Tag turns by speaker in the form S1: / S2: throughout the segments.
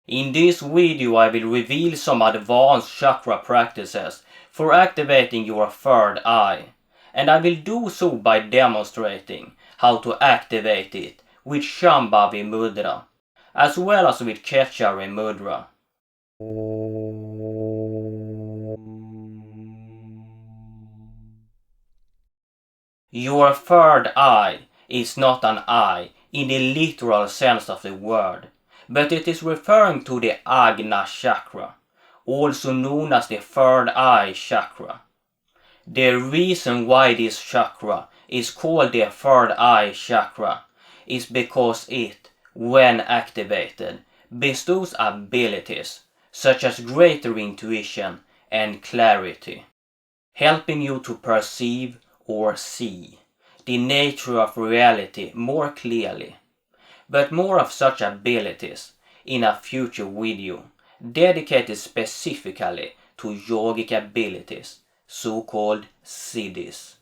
S1: In this video I will reveal some advanced chakra practices for activating your third eye, and I will do so by demonstrating how to activate it with Shambhavi Mudra, as well as with Khechari Mudra. Your third eye is not an eye in the literal sense of the word, but it is referring to the Ajna Chakra, also known as the Third Eye Chakra. The reason why this chakra is called the Third Eye Chakra is because it, when activated, bestows abilities such as greater intuition and clarity, helping you to perceive or see the nature of reality more clearly. But more of such abilities in a future video dedicated specifically to yogic abilities, so-called siddhis.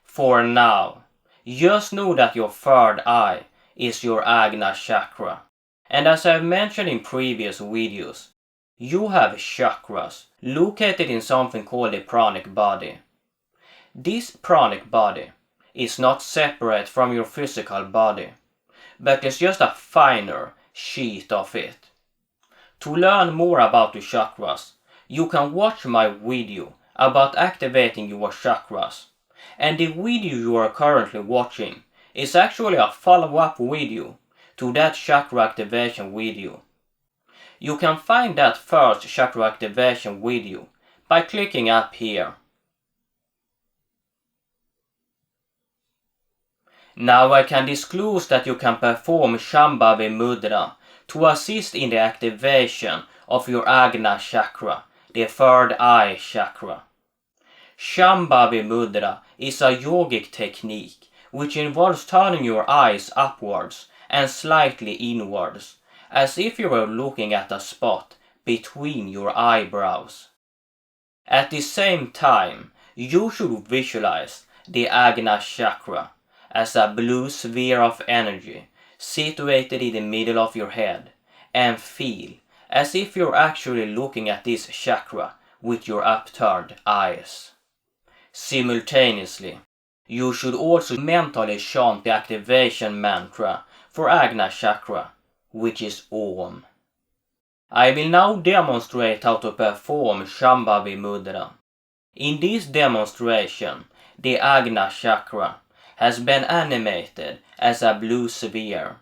S1: For now, just know that your third eye is your Ajna Chakra, and as I've mentioned in previous videos, you have chakras located in something called the pranic body. This pranic body is not separate from your physical body, but it's just a finer sheet of it. To learn more about the chakras, you can watch my video about activating your chakras, and the video you are currently watching is actually a follow-up video to that chakra activation video. You can find that first chakra activation video by clicking up here. Now I can disclose that you can perform Shambhavi Mudra to assist in the activation of your Ajna Chakra, the Third Eye Chakra. Shambhavi Mudra is a yogic technique which involves turning your eyes upwards and slightly inwards, as if you were looking at a spot between your eyebrows. At the same time, you should visualize the Ajna Chakra as a blue sphere of energy situated in the middle of your head, and feel as if you're actually looking at this chakra with your upturned eyes. Simultaneously, you should also mentally chant the activation mantra for Ajna Chakra, which is Om. I will now demonstrate how to perform Shambhavi Mudra. In this demonstration, the Ajna Chakra has been animated as a blue sphere,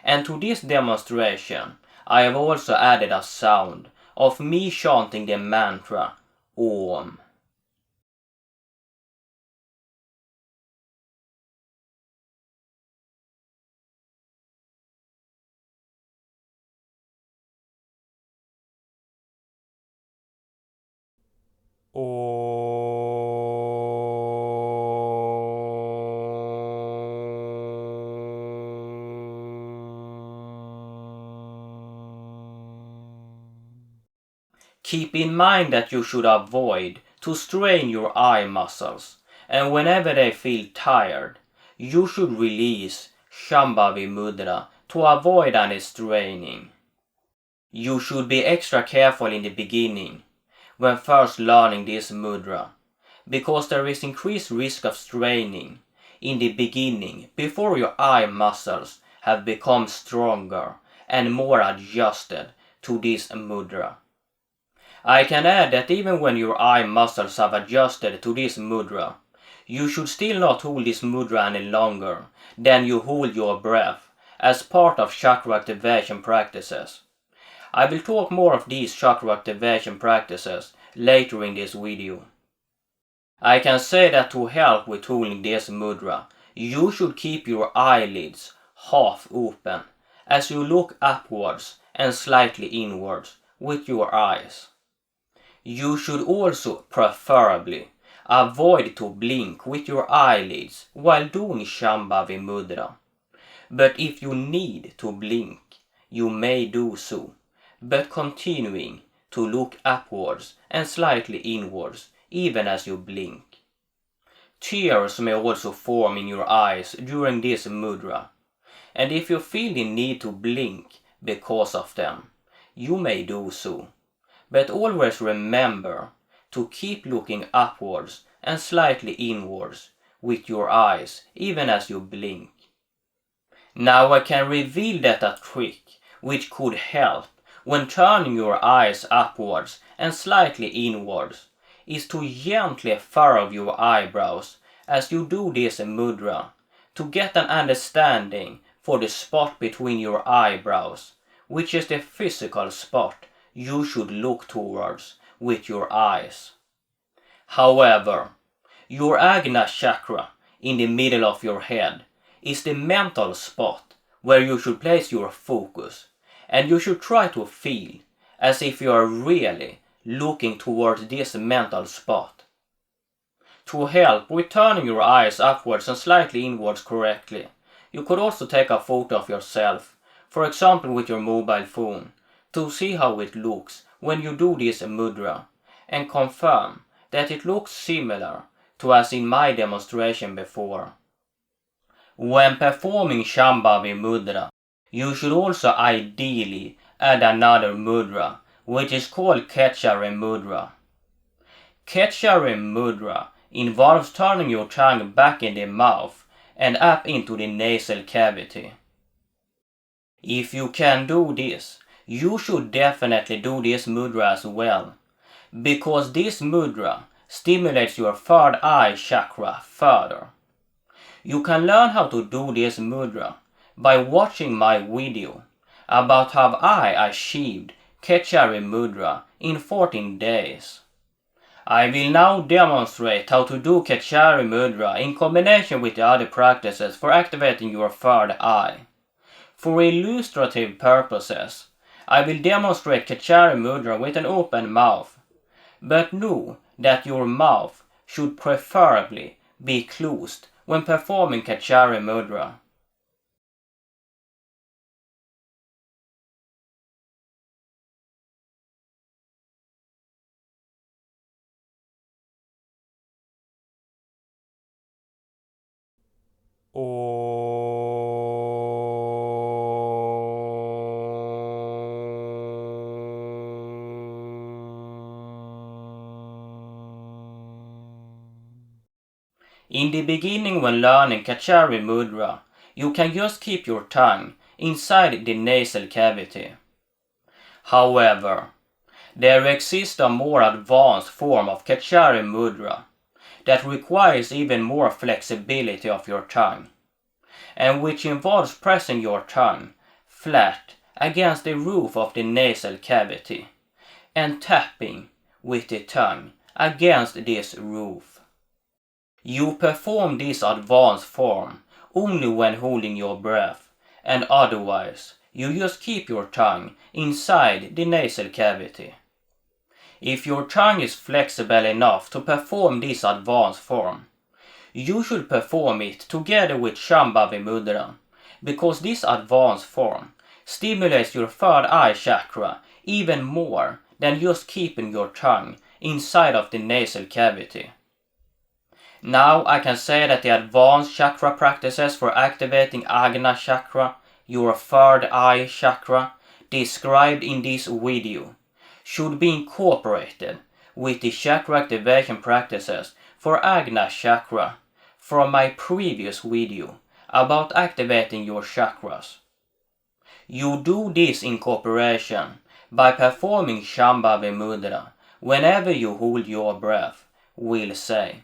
S1: and to this demonstration I have also added a sound of me chanting the mantra Om. Keep in mind that you should avoid to strain your eye muscles, and whenever they feel tired, you should release Shambhavi Mudra to avoid any straining. You should be extra careful in the beginning, when first learning this mudra, because there is increased risk of straining in the beginning before your eye muscles have become stronger and more adjusted to this mudra. I can add that even when your eye muscles have adjusted to this mudra, you should still not hold this mudra any longer than you hold your breath as part of chakra activation practices. I will talk more of these chakra activation practices later in this video. I can say that to help with holding this mudra, you should keep your eyelids half open as you look upwards and slightly inwards with your eyes. You should also preferably avoid to blink with your eyelids while doing Shambhavi Mudra. But if you need to blink, you may do so, but continuing to look upwards and slightly inwards even as you blink. Tears may also form in your eyes during this mudra, and if you feel the need to blink because of them, you may do so. But always remember to keep looking upwards and slightly inwards with your eyes, even as you blink. Now I can reveal that a trick which could help when turning your eyes upwards and slightly inwards is to gently furrow your eyebrows as you do this mudra to get an understanding for the spot between your eyebrows, which is the physical spot you should look towards with your eyes. However, your Ajna Chakra in the middle of your head is the mental spot where you should place your focus, and you should try to feel as if you are really looking towards this mental spot. To help with turning your eyes upwards and slightly inwards correctly, you could also take a photo of yourself, for example with your mobile phone, to see how it looks when you do this mudra, and confirm that it looks similar to as in my demonstration before. When performing Shambhavi Mudra, you should also ideally add another mudra, which is called Khechari Mudra. Khechari Mudra involves turning your tongue back in the mouth and up into the nasal cavity. If you can do this, you should definitely do this mudra as well, because this mudra stimulates your third eye chakra further. You can learn how to do this mudra by watching my video about how I achieved Khechari Mudra in 14 days. I will now demonstrate how to do Khechari Mudra in combination with the other practices for activating your third eye. For illustrative purposes, I will demonstrate Khechari Mudra with an open mouth, but know that your mouth should preferably be closed when performing Khechari Mudra. In the beginning, when learning Khechari Mudra, you can just keep your tongue inside the nasal cavity. However, there exists a more advanced form of Khechari Mudra that requires even more flexibility of your tongue, and which involves pressing your tongue flat against the roof of the nasal cavity and tapping with the tongue against this roof. You perform this advanced form only when holding your breath, and otherwise you just keep your tongue inside the nasal cavity. If your tongue is flexible enough to perform this advanced form, you should perform it together with Shambhavi Mudra, because this advanced form stimulates your third eye chakra even more than just keeping your tongue inside of the nasal cavity. Now I can say that the advanced chakra practices for activating Ajna Chakra, your third eye chakra, described in this video, should be incorporated with the chakra activation practices for Ajna Chakra from my previous video about activating your chakras. You do this incorporation by performing Shambhavi Mudra whenever you hold your breath, we'll say.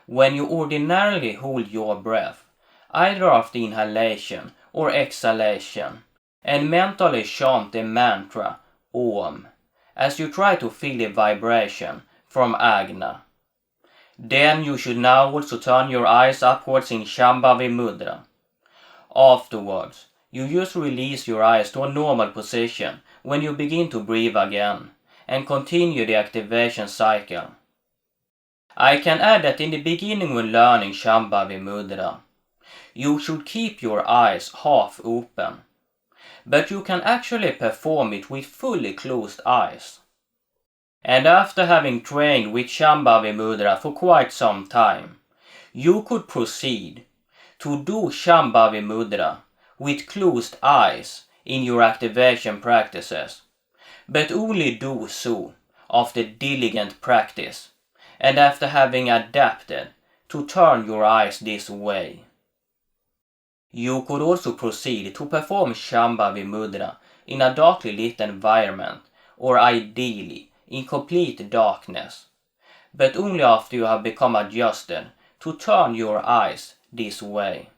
S1: When you ordinarily hold your breath, either after inhalation or exhalation, and mentally chant the mantra Om as you try to feel the vibration from Ajna. Then you should now also turn your eyes upwards in Shambhavi Mudra. Afterwards, you just release your eyes to a normal position when you begin to breathe again, and continue the activation cycle. I can add that in the beginning when learning Shambhavi Mudra, you should keep your eyes half open, but you can actually perform it with fully closed eyes. And after having trained with Shambhavi Mudra for quite some time, you could proceed to do Shambhavi Mudra with closed eyes in your activation practices, but only do so after diligent practice and after having adapted to turn your eyes this way. You could also proceed to perform Shambhavi Mudra in a darkly lit environment, or ideally in complete darkness, but only after you have become adjusted to turn your eyes this way.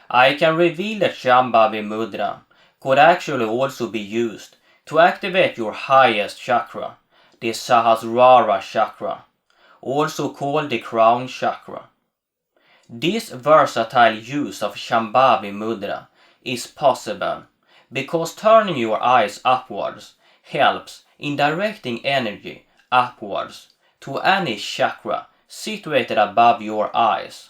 S1: I can reveal that Shambhavi Mudra could actually also be used to activate your highest chakra, the Sahasrara Chakra, also called the Crown Chakra. This versatile use of Shambhavi Mudra is possible because turning your eyes upwards helps in directing energy upwards to any chakra situated above your eyes,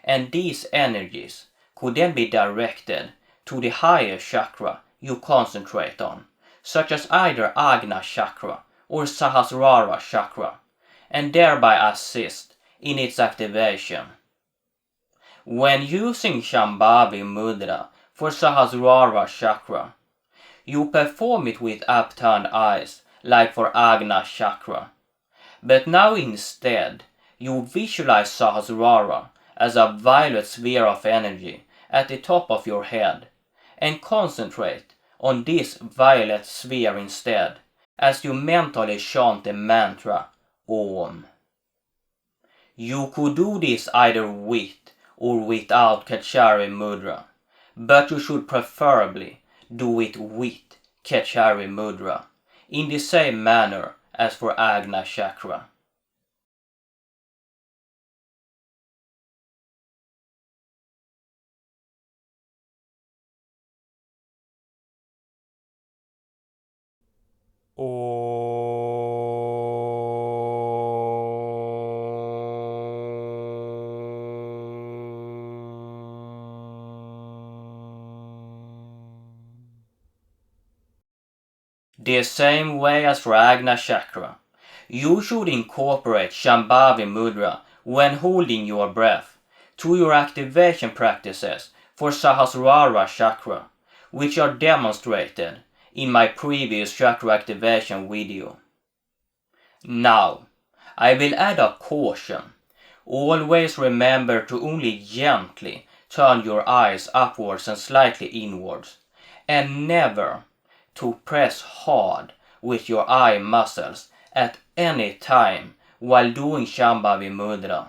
S1: and these energies could then be directed to the higher chakra you concentrate on, such as either Ajna Chakra or Sahasrara Chakra, and thereby assist in its activation. When using Shambhavi Mudra for Sahasrara Chakra, you perform it with upturned eyes like for Ajna Chakra, but now instead you visualize Sahasrara as a violet sphere of energy at the top of your head and concentrate on this violet sphere instead as you mentally chant the mantra Om. You could do this either with or without Khechari Mudra, but you should preferably do it with Khechari Mudra in the same manner as for Ajna Chakra. The same way as for Ajna Chakra, you should incorporate Shambhavi Mudra when holding your breath to your activation practices for Sahasrara Chakra, which are demonstrated in my previous chakra activation video. Now, I will add a caution. Always remember to only gently turn your eyes upwards and slightly inwards, and never to press hard with your eye muscles at any time while doing Shambhavi Mudra.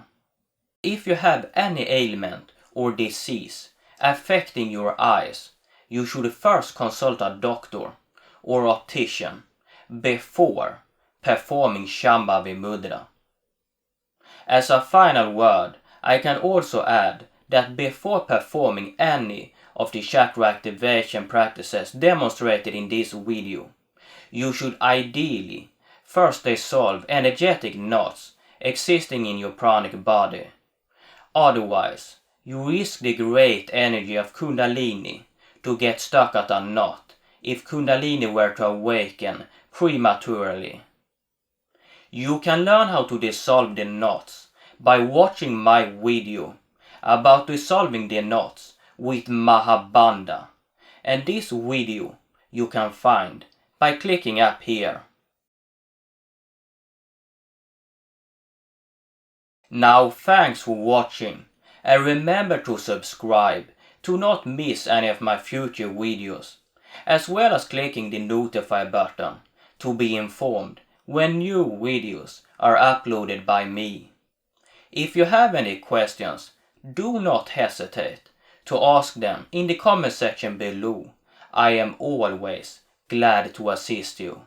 S1: If you have any ailment or disease affecting your eyes, you should first consult a doctor or optician before performing Shambhavi Mudra. As a final word, I can also add that before performing any of the chakra activation practices demonstrated in this video, you should ideally first dissolve energetic knots existing in your pranic body. Otherwise, you risk the great energy of Kundalini to get stuck at a knot if Kundalini were to awaken prematurely. You can learn how to dissolve the knots by watching my video about dissolving the knots with Mahabandha, and this video you can find by clicking up here. Now thanks for watching, and remember to subscribe to not miss any of my future videos, as well as clicking the notify button to be informed when new videos are uploaded by me. If you have any questions, do not hesitate to ask them in the comment section below. I am always glad to assist you.